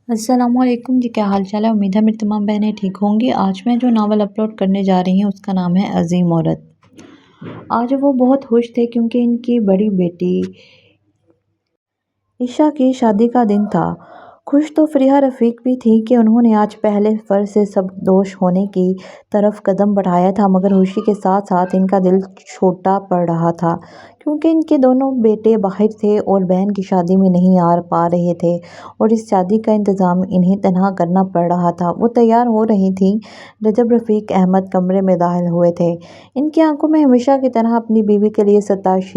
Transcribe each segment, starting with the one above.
अस्सलाम वालेकुम जी, क्या हाल चाल है। उम्मीद है मेरी तमाम बहनें ठीक होंगी। आज मैं जो नावल अपलोड करने जा रही हूँ उसका नाम है अजीम औरत। आज वो बहुत खुश थे क्योंकि इनकी बड़ी बेटी ईशा की शादी का दिन था। खुश तो फरीहा रफ़ीक भी थी कि उन्होंने आज पहले फ़र्ज़ से सब दोष होने की तरफ कदम बढ़ाया था, मगर खुशी के साथ साथ इनका दिल छोटा पड़ रहा था क्योंकि इनके दोनों बेटे बाहर थे और बहन की शादी में नहीं आ पा रहे थे और इस शादी का इंतज़ाम इन्हें तनहा करना पड़ रहा था। वो तैयार हो रही थी, रजब रफ़ीक अहमद कमरे में दाखिल हुए थे। इनकी आंखों में हमेशा की तरह अपनी बीवी के लिए सताश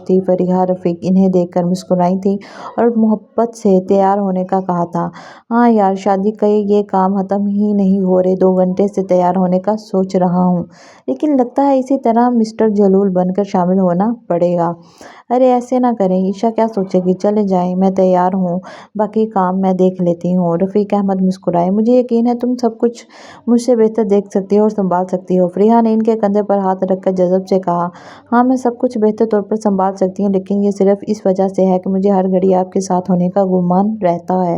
थी। फरीहा रफ़ीक इन्हें देखकर मुस्कुराई थी और मोहब्बत से तैयार होने का कहा था। हाँ यार, शादी का ये काम ख़त्म ही नहीं हो रहे, 2 घंटे से तैयार होने का सोच रहा हूँ, लेकिन लगता है इसी तरह मिस्टर जलूल बनकर शामिल होना पड़ेगा। अरे ऐसे ना करें, ईशा क्या सोचेगी, चले जाएं, मैं तैयार हूँ, बाकी काम मैं देख लेती हूँ। रफ़ीक अहमद मुस्कुराए। मुझे यकीन है तुम सब कुछ मुझसे बेहतर देख सकती हो और संभाल सकती हो। फरीहा ने इनके कंधे पर हाथ रखकर जज़ब से कहा, हाँ मैं सब कुछ बेहतर तौर पर संभाल सकती हूँ, लेकिन ये सिर्फ इस वजह से है कि मुझे हर घड़ी आपके साथ होने का गुमान रहता है।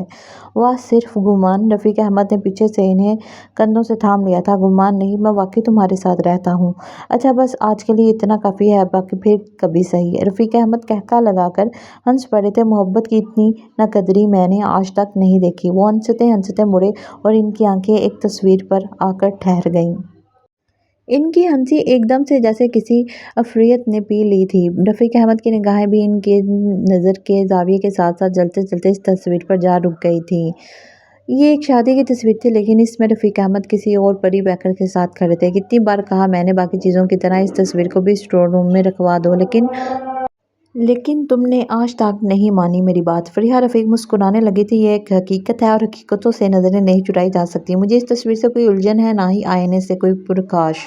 वाह, सिर्फ गुमान। रफ़ीक अहमद ने पीछे से इन्हें कंधों से थाम लिया था। गुमान नहीं, मैं वाकई तुम्हारे साथ रहता हूँ। अच्छा बस आज के लिए इतना काफ़ी है, बाकी फिर कभी सही। रफ़ीक अहमद कहका लगाकर हंस पड़े थे। मोहब्बत की इतनी नाकदरी मैंने आज तक नहीं देखी। वो हंसते हंसते मुड़े और इनकी आंखें एक तस्वीर पर आकर ठहर गईं। इनकी हंसी एकदम से जैसे किसी अफरीयत ने पी ली थी। रफ़ीक अहमद की निगाहें भी इनके नज़र के ज़ाविये के साथ साथ चलते चलते इस तस्वीर पर जा रुक गई थी। ये एक शादी की तस्वीर थी, लेकिन इसमें रफ़ीक अहमद किसी और परी बैकर के साथ खड़े थे। कितनी बार कहा मैंने बाकी चीज़ों की तरह इस तस्वीर को भी स्टोर रूम में रखवा दो, लेकिन तुमने आज तक नहीं मानी मेरी बात। फरीहा रफ़ीक मुस्कुराने लगी थी। ये एक हकीकत है और हकीकतों से नज़रें नहीं चुराई जा सकती। मुझे इस तस्वीर से कोई उलझन है, ना ही आईने से कोई प्रकाश।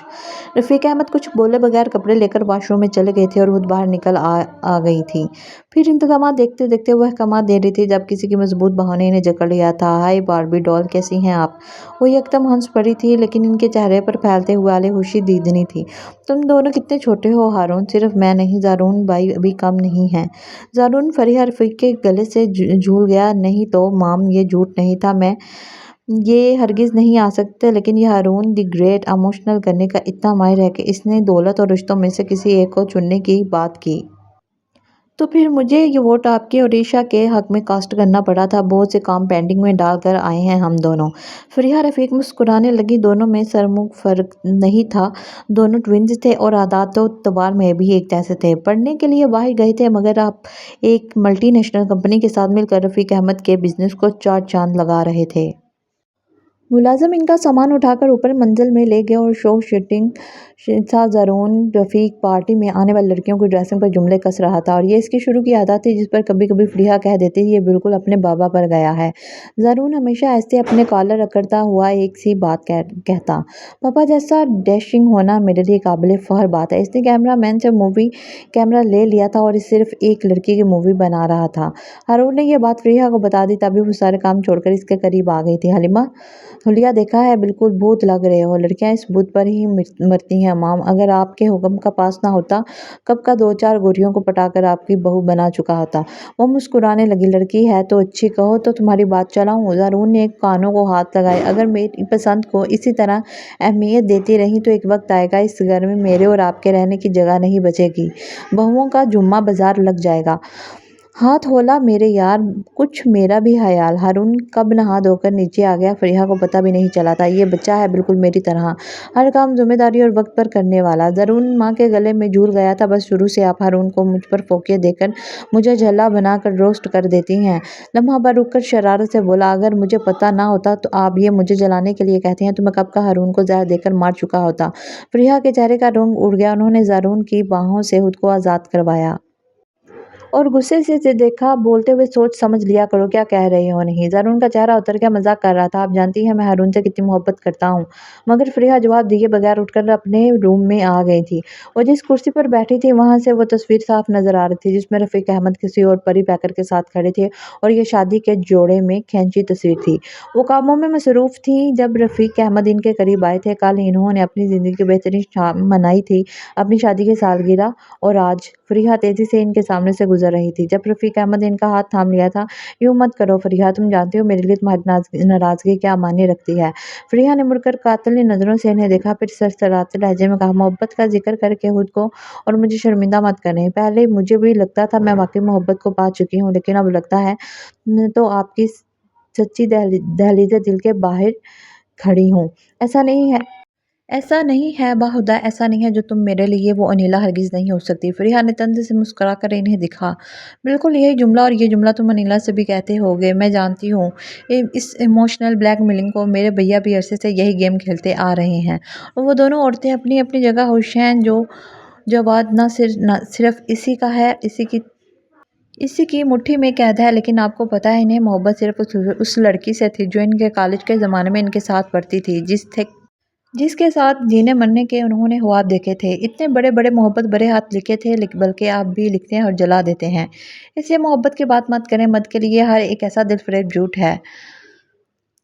रफ़ीक अहमद कुछ बोले बगैर कपड़े लेकर वॉशरूम में चले गए थे और खुद बाहर निकल आ गई थी। फिर इंतज़ामात देखते देखते वह अहकामात दे रही थी जब किसी की मजबूत बाहों ने इन्हें जकड़ लिया था। हाय बार्बी डॉल, कैसी हैं आप। वो एकदम हंस पड़ी थी, लेकिन इनके चेहरे पर फैलते हुए वाली खुशी दीदनी थी। तुम दोनों कितने छोटे हो हारून, सिर्फ मैं नहीं ज़ारून भाई अभी कम नहीं है। ज़ारून फरीहा रफ़ीक के गले से झूल गया। नहीं तो माम, ये झूठ नहीं था, मैं ये हरगिज़ नहीं आ सकते, लेकिन ये हारून द ग्रेट इमोशनल करने का इतना माहिर है कि इसने दौलत और रिश्तों में से किसी एक को चुनने की बात की। तो फिर मुझे ये वोट आपके और ईशा के हक में कास्ट करना पड़ा था। बहुत से काम पेंडिंग में डाल कर आए हैं हम दोनों। फरीहा रफ़ीक मुस्कुराने लगी। दोनों में सरमुख फ़र्क नहीं था। दोनों ट्विन्स थे और आदातो तबार में भी एक जैसे थे। पढ़ने के लिए बाहर गए थे, मगर आप एक मल्टीनेशनल कंपनी के साथ मिलकर रफ़ीक अहमद के बिजनेस को चार चांद लगा रहे थे। मुलाजिम इनका सामान उठाकर ऊपर मंजिल में ले गया और शो शूटिंग था। ज़ारून रफ़ीक पार्टी में आने वाली लड़कियों की ड्रेसिंग पर जुमले कस रहा था और ये इसकी शुरू की आदत थी, जिस पर कभी कभी फरीहा कह देती ये बिल्कुल अपने बाबा पर गया है। ज़ारून हमेशा ऐसे अपने कॉलर रगड़ता हुआ एक सी बात कहता, पापा जैसा डैशिंग होना मेरे लिए काबिल फ़ख्र बात है। इसने कैमरा मैन से मूवी कैमरा ले लिया था और सिर्फ एक लड़की की मूवी बना रहा था। हारून ने यह बात फरीहा को बता दी, तभी वो सारे काम छोड़कर इसके करीब आ गई थी। हलीमा, हुलिया देखा है, बिल्कुल भूत लग रहे हो। लड़कियां इस भूत पर ही मरती हैं माम। अगर आपके हुक्म का पास ना होता, कब का 2-4 गोरियों को पटाकर आपकी बहू बना चुका होता। वो मुस्कुराने लगी। लड़की है तो अच्छी, कहो तो तुम्हारी बात चलाऊं। ज़ारून ने कानों को हाथ लगाए। अगर मेरी पसंद को इसी तरह अहमियत देती रही तो एक वक्त आएगा इस घर में मेरे और आपके रहने की जगह नहीं बचेगी। बहुओं का जुम्मा बाजार लग जाएगा। हाथ होला मेरे यार, कुछ मेरा भी ख्याल। हारून कब नहा धोकर नीचे आ गया, फरीहा को पता भी नहीं चला था। ये बच्चा है बिल्कुल मेरी तरह, हर काम जिम्मेदारी और वक्त पर करने वाला। ज़ारून माँ के गले में झूल गया था। बस शुरू से आप हारून को मुझ पर फोके देकर मुझे झल्ला बनाकर रोस्ट कर देती हैं। लम्हा भर रुक कर शरारत से बोला, अगर मुझे पता ना होता तो आप ये मुझे जलाने के लिए कहती हैं तो मैं कब का हारून को जहर देकर मार चुका होता। फरीहा के चेहरे का रंग उड़ गया। उन्होंने ज़ारून की बाहों से खुद को आज़ाद करवाया और गुस्से से देखा। बोलते हुए सोच समझ लिया करो क्या कह रहे हो। नहीं, ज़ारून का चेहरा उतर गया। मजाक कर रहा था। आप जानती हैं मैं हारून से कितनी मोहब्बत करता हूँ। मगर फरीहा जवाब दिए बगैर उठकर अपने रूम में आ गई थी। वो जिस कुर्सी पर बैठी थी वहां से वो तस्वीर साफ नजर आ रही थी, जिसमें रफ़ीक अहमद किसी और परी पैकर के साथ खड़े थे और ये शादी के जोड़े में खींची तस्वीर थी। वो कामों में मसरूफ थी जब रफ़ीक अहमद इनके करीब आए थे। कल इन्होंने अपनी ज़िंदगी की बेहतरीन शाम मनाई थी, अपनी शादी की सालगिरह, और आज फरीहा तेजी से इनके सामने से गुजर रही थी। जब रफ़ीक अहमद ने इनका हाथ थाम लिया था, यूँ मत करो फरीहा, तुम जानती हो मेरे लिए तुम्हारी नाराज़गी क्या मायने रखती है। फरीहा ने मुड़कर कातिल नज़रों से इन्हें देखा, फिर सरसराते लहजे में कहा, मोहब्बत का जिक्र करके खुद को और मुझे शर्मिंदा मत करें। पहले मुझे भी लगता था मैं वाकई मोहब्बत को पा चुकी हूँ, लेकिन अब लगता है मैं तो आपकी सच्ची दहलीज़े दिल के बाहर खड़ी हूँ। ऐसा नहीं है बाहुदा, ऐसा नहीं है जो तुम मेरे लिए वो अनिला हरगिज़ नहीं हो सकती। फरीहा ने तंज से मुस्कुरा कर इन्हें दिखा। बिल्कुल यही जुमला, और ये जुमला तुम अनिला से भी कहते होगे, मैं जानती हूँ। इस इमोशनल ब्लैकमेलिंग को मेरे भैया भी अरसे से यही गेम खेलते आ रहे हैं, और वो दोनों औरतें अपनी अपनी जगह खुश हैं। जो जवाब ना सिर्फ इसी का है, इसी की मुट्ठी में कैद है। लेकिन आपको पता है, इन्हें मोहब्बत सिर्फ उस लड़की से थी जो इनके कॉलेज के ज़माने में इनके साथ पढ़ती थी, जिसके साथ जीने मरने के उन्होंने ख्वाब देखे थे। इतने बड़े बड़े मोहब्बत भरे हाथ लिखे थे, बल्कि आप भी लिखते हैं और जला देते हैं। इसलिए मोहब्बत की बात मत करें। मत के लिए हर एक ऐसा दिलफरेब झूठ है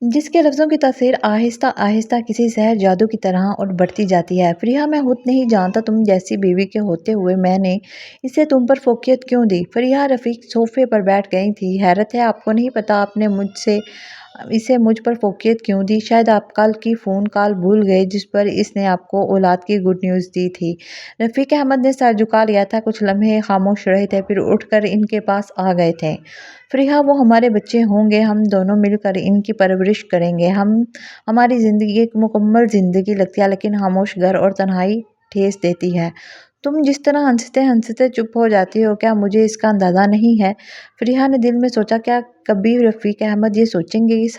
जिसके लफ्ज़ों की तासीर आहिस्ता आहिस्ता किसी सहर जादू की तरह और बढ़ती जाती है। फरीहा, मैं खुद नहीं जानता तुम जैसी बीवी के होते हुए मैंने इसे तुम पर फोकियत क्यों दी। फरीहा रफ़ीक सोफ़े पर बैठ गई थी। हैरत है, आपको नहीं पता आपने इसे मुझ पर फोकियत क्यों दी। शायद आप कल की फ़ोन कॉल भूल गए जिस पर इसने आपको औलाद की गुड न्यूज़ दी थी। रफ़ीक अहमद ने सर झुका लिया था। कुछ लम्हे खामोश रहे थे, फिर उठकर इनके पास आ गए थे। फरीहा, वो हमारे बच्चे होंगे, हम दोनों मिलकर इनकी परवरिश करेंगे। हमारी ज़िंदगी एक मुकम्मल ज़िंदगी लगती है, लेकिन खामोश घर और तन्हाई ठेस देती है। तुम जिस तरह हंसते हंसते चुप हो जाती हो, क्या मुझे इसका अंदाज़ा नहीं है। फरीहा ने दिल में सोचा, क्या कभी रफ़ीक अहमद ये सोचेंगे कि इस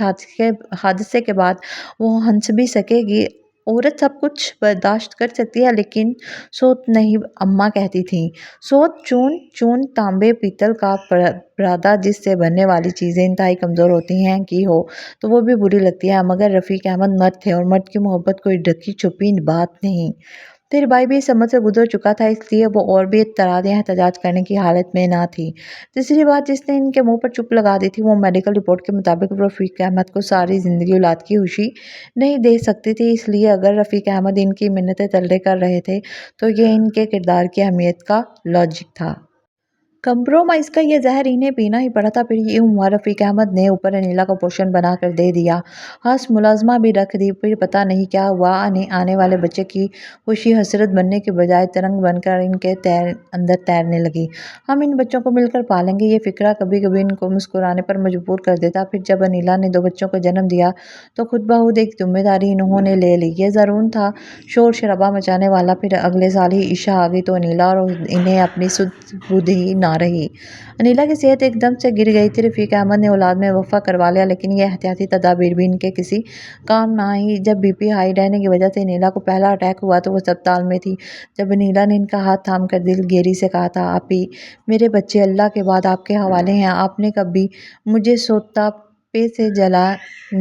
हादसे के बाद वो हंस भी सकेगी। औरत सब कुछ बर्दाश्त कर सकती है, लेकिन सोच नहीं। अम्मा कहती थी, सोच चून चून तांबे पीतल का परादा जिससे बनने वाली चीज़ें इंतहाई कमज़ोर होती हैं की हो तो वो भी बुरी लगती है। मगर रफ़ीक अहमद मर्द थे, और मर्द की मोहब्बत कोई ढकी छुपी बात नहीं। तेरे भाई भी इस समझ से गुजर चुका था, इसलिए वो और भी तरादियाँ एहतजाज करने की हालत में ना थी। तीसरी बात जिसने इनके मुंह पर चुप लगा दी थी, वो मेडिकल रिपोर्ट के मुताबिक रफ़ीक अहमद को सारी ज़िंदगी औलाद की खुशी नहीं दे सकती थी। इसलिए अगर रफ़ीक अहमद इनकी मिन्नतें तल्ले कर रहे थे, तो ये इनके किरदार की अहमियत का लॉजिक था। कंप्रोमाइज़ का ये ज़हर इन्हें पीना ही पड़ा था। फिर ये हुआ, रफ़ीक अहमद ने ऊपर अनिला को पोषण बनाकर दे दिया, खास मुलाजमा भी रख दी। फिर पता नहीं क्या हुआ, आने वाले बच्चे की खुशी हसरत बनने के बजाय तरंग बनकर इनके अंदर तैरने लगी। हम इन बच्चों को मिलकर पालेंगे, ये फ़िक्रा कभी कभी इनको मुस्कुराने पर मजबूर कर देता। फिर जब अनिला ने 2 बच्चों को जन्म दिया, तो खुद ब खुद एक जिम्मेदारी इन्होंने ले ली। ये ज़रूर था शोर शराबा मचाने वाला। फिर अगले साल ही ईशा आ गई, तो अनिला और इन्हें अपनी सुध बुध ही ना रही। अनिला की सेहत एकदम से गिर गई थी। रफ़ीक अहमद ने औलाद में वफ़ा करवा लिया, लेकिन ये एहतियाती तदाबीर भी इनके किसी काम ना आई। जब बीपी हाई रहने की वजह से अनिला को पहला अटैक हुआ, तो वो अस्पताल में थी। जब अनिला ने इनका हाथ थाम कर दिलगीरी से कहा था, आप ही मेरे बच्चे अल्लाह के बाद आपके हवाले हैं। आपने कभी मुझे सोता पे से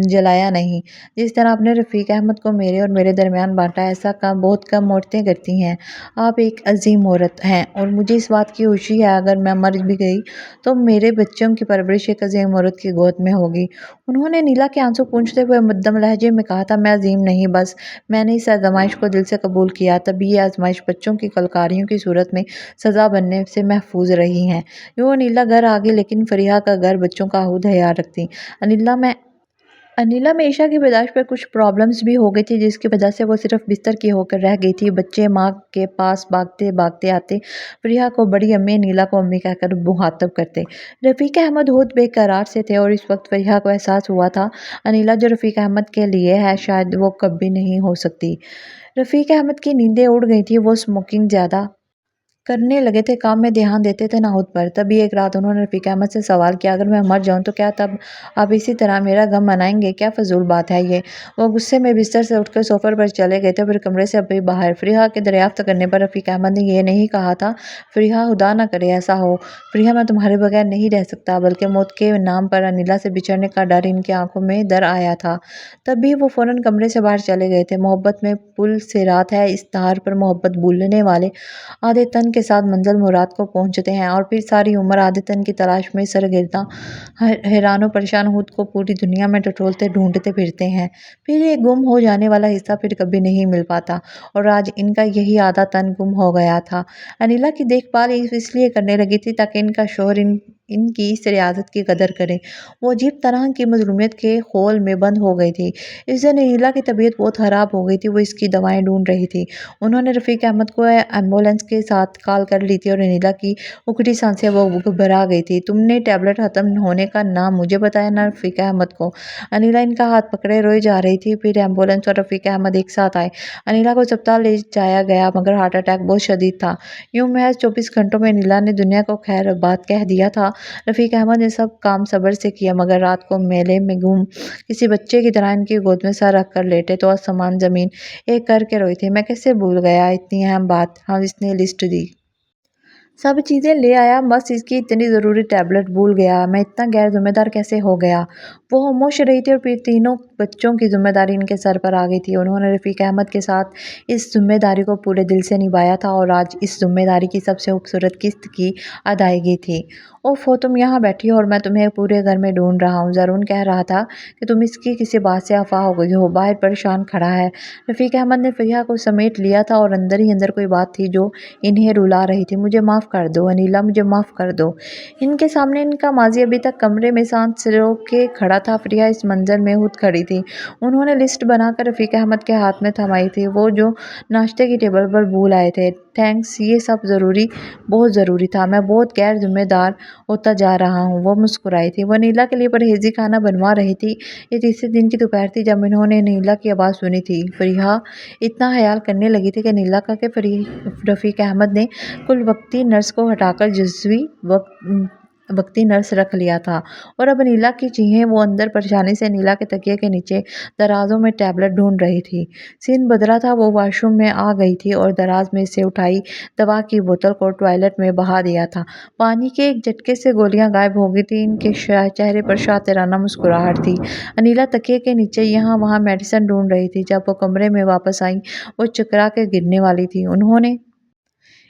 जलाया नहीं, जिस तरह आपने रफ़ीक अहमद को मेरे और मेरे दरमियान बांटा। ऐसा काम बहुत कम औरतें करती हैं। आप एक अजीम औरत हैं, और मुझे इस बात की खुशी है, अगर मैं मर भी गई तो मेरे बच्चों की परवरिश एक अजीम औरत की गोद में होगी। उन्होंने नीला के आंसू पोंछते हुए मद्दम लहजे में कहा था, मैं अजीम नहीं, बस मैंने इस आजमाइश को दिल से कबूल किया। तभी ये आजमाइश बच्चों की कलकारियों की सूरत में सज़ा बनने से महफूज रही हैं। यूँ अनिला घर आ गई, लेकिन फरीहा का घर बच्चों का खुद ख्याल रखती। अनिला में ईशा की पैदाइश पर कुछ प्रॉब्लम्स भी हो गई थी, जिसकी वजह से वो सिर्फ बिस्तर की होकर रह गई थी। बच्चे माँ के पास भागते भागते आते, फरीहा को बड़ी अम्मी, अनिला को अम्मी कहकर मुखातब करते। रफ़ीक अहमद खुद बेकरार से थे, और इस वक्त फरीहा को एहसास हुआ था, अनिला जो रफ़ीक अहमद के लिए है, शायद वो कभी नहीं हो सकती। रफ़ीक अहमद की नींदें उड़ गई थी। वो स्मोकिंग ज़्यादा करने लगे थे, काम में ध्यान देते थे ना खुद पर। तभी एक रात उन्होंने रफ़ीक अहमद से सवाल किया, अगर मैं मर जाऊं तो क्या तब आप इसी तरह मेरा गम मनाएंगे। क्या फ़जूल बात है ये। वो गुस्से में बिस्तर से उठकर सोफे पर चले गए थे, फिर कमरे से अभी बाहर। फरीहा के दरियाफ्त करने पर रफ़ीक अहमद ने यह नहीं कहा था, फरीहा खुदा ना करे ऐसा हो, फरीहा मैं तुम्हारे बगैर नहीं रह सकता, बल्कि मौत के नाम पर अनिला से बिछड़ने का डर इनकी आंखों में दर आया था। तभी वो फ़ौरन कमरे से बाहर चले गए थे। मोहब्बत में पुल सिरात है, इस तार पर मोहब्बत भूलने वाले आधे तन کے ساتھ منزل مراد کو پہنچتے ہیں اور پھر ساری عمر عادتاً کی تلاش میں سرگرداں حیران و پریشان خود کو پوری دنیا میں ٹٹولتے ڈھونڈتے پھرتے ہیں۔ پھر یہ گم ہو جانے والا حصہ پھر کبھی نہیں مل پاتا، اور آج ان کا یہی آدھا تن گم ہو گیا تھا۔ انیلا کی دیکھ بھال اس لیے کرنے لگی تھی تاکہ ان کا شوہر ان کی اس ریاضت کی قدر کرے۔ وہ عجیب طرح کی مظلومیت کے خول میں بند ہو گئی تھی۔ اس دن انیلا کی طبیعت بہت خراب ہو گئی تھی، وہ اس کی دوائیں ڈھونڈ رہی تھی۔ انہوں نے رفیق احمد کو ایمبولینس کے ساتھ کال کر لی تھی اور انیلا کی اکڑی سانسیں وہ گھبرا گئی تھی۔ تم نے ٹیبلٹ ختم ہونے کا نہ مجھے بتایا نہ رفیق احمد کو۔ انیلا ان کا ہاتھ پکڑے روئے جا رہی تھی۔ پھر ایمبولینس اور رفیق احمد ایک ساتھ آئے۔ انیلا کو اسپتال لے جایا گیا مگر ہارٹ اٹیک بہت شدید تھا۔ یوں محض 24 گھنٹوں میں انیلا نے دنیا کو خیر آباد کہہ دیا تھا۔ رفیق احمد نے سب کام صبر سے کیا مگر رات کو میلے میں گم کسی بچے کی طرح ان کی گود میں سر رکھ کر لیٹے تو آسمان زمین ایک کر کے روئی تھی۔ میں کیسے بھول گیا اتنی اہم بات۔ ہاں اس نے لسٹ دی، سب چیزیں لے آیا، بس اس کی اتنی ضروری ٹیبلٹ بھول گیا۔ میں اتنا غیر ذمہ دار کیسے ہو گیا۔ وہ خاموش رہی تھی اور پھر تینوں بچوں کی ذمہ داری ان کے سر پر آ گئی تھی۔ انہوں نے رفیق احمد کے ساتھ اس ذمہ داری کو پورے دل سے نبھایا تھا اور آج اس ذمہ داری کی سب سے خوبصورت قسط کی ادائیگی تھی۔ اوف تم یہاں بیٹھی ہو اور میں تمہیں پورے گھر میں ڈھونڈ رہا ہوں۔ زرون کہہ رہا تھا کہ تم اس کی کسی بات سے خفا ہو گئی ہو، باہر پریشان کھڑا ہے۔ رفیق احمد نے فریحہ کو سمیٹ لیا تھا اور اندر ہی اندر کوئی بات تھی جو انہیں رلا رہی تھی۔ مجھے معاف کر دو انیلا، مجھے معاف کر دو۔ ان کے سامنے ان کا ماضی ابھی تک کمرے میں سانس روک کے کھڑا تھا۔ فریحہ اس منظر میں خود کھڑی تھی۔ انہوں نے لسٹ بنا کر رفیق احمد کے ہاتھ میں تھمائی تھی، وہ جو ناشتے کی ٹیبل پر بھول آئے تھے۔ تھینکس، یہ سب بہت ضروری تھا۔ میں بہت غیر ذمہ دار ہوتا جا رہا ہوں۔ وہ مسکرائی تھی۔ وہ انیلا کے لیے پرہیزی کھانا بنوا رہی تھی۔ یہ تیسرے دن کی دوپہر تھی جب انہوں نے انیلا کی آواز سنی تھی۔ فریحہ اتنا خیال کرنے لگی تھی کہ انیلا کا کہ رفیق احمد نے کل وقتی نرس کو ہٹا کر جزوی وقتی نرس رکھ لیا تھا، اور اب انیلا کی چیخیں وہ اندر پریشانی سے انیلا کے تکیے کے نیچے درازوں میں ٹیبلٹ ڈھونڈ رہی تھی۔ سین بدلا تھا۔ وہ واش روم میں آ گئی تھی اور دراز میں سے اٹھائی دوا کی بوتل کو ٹوائلٹ میں بہا دیا تھا۔ پانی کے ایک جھٹکے سے گولیاں غائب ہو گئی تھیں۔ ان کے چہرے پر شاطرانہ مسکراہٹ تھی۔ انیلا تکیے کے نیچے یہاں وہاں میڈیسن ڈھونڈ رہی تھی۔ جب وہ کمرے میں واپس آئیں وہ چکرا کے گرنے والی تھی۔ انہوں نے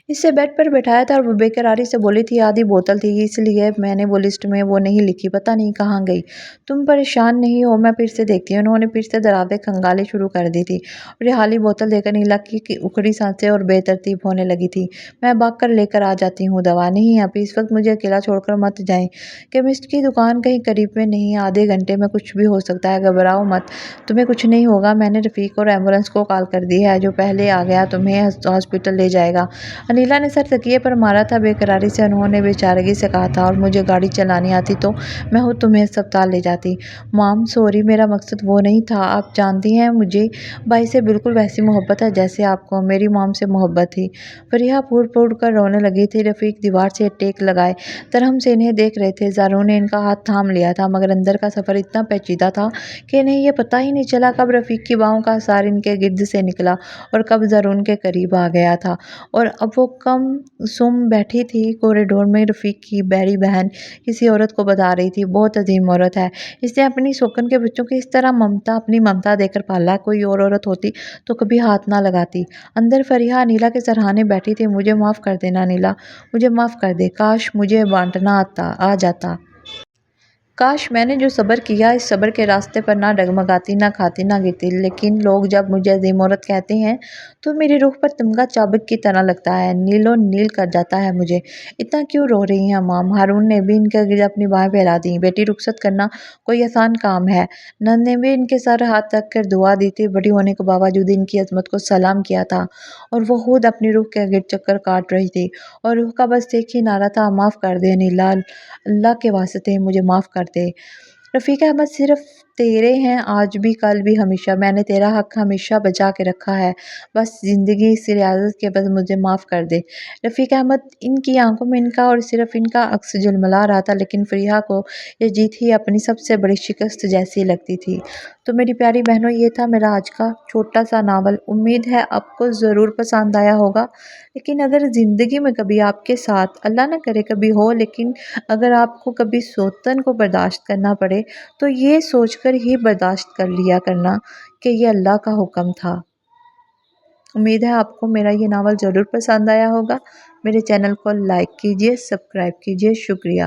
اسے بیڈ پر بٹھایا تھا اور وہ بے قراری سے بولی تھی، آدھی بوتل تھی، اس لیے میں نے وہ لسٹ میں وہ نہیں لکھی، پتہ نہیں کہاں گئی۔ تم پریشان نہیں ہو، میں پھر سے دیکھتی ہوں۔ انہوں نے پھر سے دراوے کھنگالے شروع کر دی تھی اور یہ خالی بوتل دیکھ کر انیلا کی اکڑی سانسیں اور بے ترتیب ہونے لگی تھی۔ میں بھاگ کر لے کر آ جاتی ہوں دوا۔ نہیں ابھی، اس وقت مجھے اکیلا چھوڑ کر مت جائیں۔ کیمسٹ کی دکان کہیں قریب میں نہیں، آدھے گھنٹے میں کچھ بھی ہو سکتا ہے، گھبراؤ مت، تمہیں کچھ نہیں ہوگا۔ میں نے رفیق اور ایمبولینس کو کال کر دی ہے، جو پہلے آ گیا تمہیں ہاسپٹل لے جائے گا۔ انیلا نے سر تکیے پر مارا تھا بے قراری سے۔ انہوں نے بے چارگی سے کہا تھا، اور مجھے گاڑی چلانی آتی تو میں خود تمہیں اسپتال لے جاتی۔ مام سوری، میرا مقصد وہ نہیں تھا۔ آپ جانتی ہیں مجھے بھائی سے بالکل ویسی محبت ہے جیسے آپ کو میری مام سے محبت تھی۔ فریحہ پھوٹ پھوٹ کر رونے لگی تھی۔ رفیق دیوار سے ٹیک لگائے ترہم سے انہیں دیکھ رہے تھے۔ زارون نے ان کا ہاتھ تھام لیا تھا مگر اندر کا سفر اتنا پیچیدہ تھا کہ انہیں یہ پتہ ہی نہیں چلا کب رفیق کی باہوں کا اثار ان کے گرد سے نکلا اور کب زارون کے قریب آ گیا تھا، اور اب وہ کم سم بیٹھی تھی کوریڈور میں۔ رفیق کی بڑی بہن کسی عورت کو بتا رہی تھی، بہت عظیم عورت ہے، اس نے اپنی سوکن کے بچوں کی اس طرح اپنی ممتا دے کر پالا، کوئی اور عورت ہوتی تو کبھی ہاتھ نہ لگاتی۔ اندر فریحہ انیلا کے سرہانے بیٹھی تھی۔ مجھے معاف کر دینا انیلا، مجھے معاف کر دے، کاش مجھے بانٹنا آ جاتا۔ کاش میں نے جو صبر کیا اس صبر کے راستے پر نہ ڈگمگاتی، نہ کھاتی، نہ گرتی۔ لیکن لوگ جب مجھے عظیم عورت کہتے ہیں تو میری روح پر تمغہ چابک کی طرح لگتا ہے، نیل و نیل کر جاتا ہے مجھے۔ اتنا کیوں رو رہی ہیں مام؟ ہارون نے بھی ان کے گرد اپنی باہیں پھیلا دیں۔ بیٹی رخصت کرنا کوئی آسان کام ہے؟ نند نے بھی ان کے سر ہاتھ رکھ کر دعا دی تھی۔ بڑی ہونے کے باوجود ان کی عظمت کو سلام کیا تھا اور وہ خود اپنی روح کے گرد چکر کاٹ رہی تھی، اور روح کا بس ایک ہی نعرہ تھا، معاف کر دے انیلا، اللہ کے واسطے مجھے معاف کر دے۔ رفیق احمد صرف تیرے ہیں، آج بھی، کل بھی، ہمیشہ۔ میں نے تیرا حق ہمیشہ بچا کے رکھا ہے، بس زندگی اس ریاضت کے بعد مجھے معاف کر دے۔ رفیق احمد ان کی آنکھوں میں ان کا اور صرف ان کا عکس جھلملا رہا تھا، لیکن فریحہ کو یہ جیت ہی اپنی سب سے بڑی شکست جیسی لگتی تھی۔ تو میری پیاری بہنوں، یہ تھا میرا آج کا چھوٹا سا ناول۔ امید ہے آپ کو ضرور پسند آیا ہوگا۔ لیکن اگر زندگی میں کبھی آپ کے ساتھ، اللہ نہ کرے کبھی ہو، لیکن اگر آپ کو کبھی سوتن کو برداشت کرنا پڑے تو یہ سوچ کر ہی برداشت کر لیا کرنا کہ یہ اللہ کا حکم تھا۔ امید ہے آپ کو میرا یہ ناول ضرور پسند آیا ہوگا۔ میرے چینل کو لائک کیجیے، سبسکرائب کیجیے۔ شکریہ۔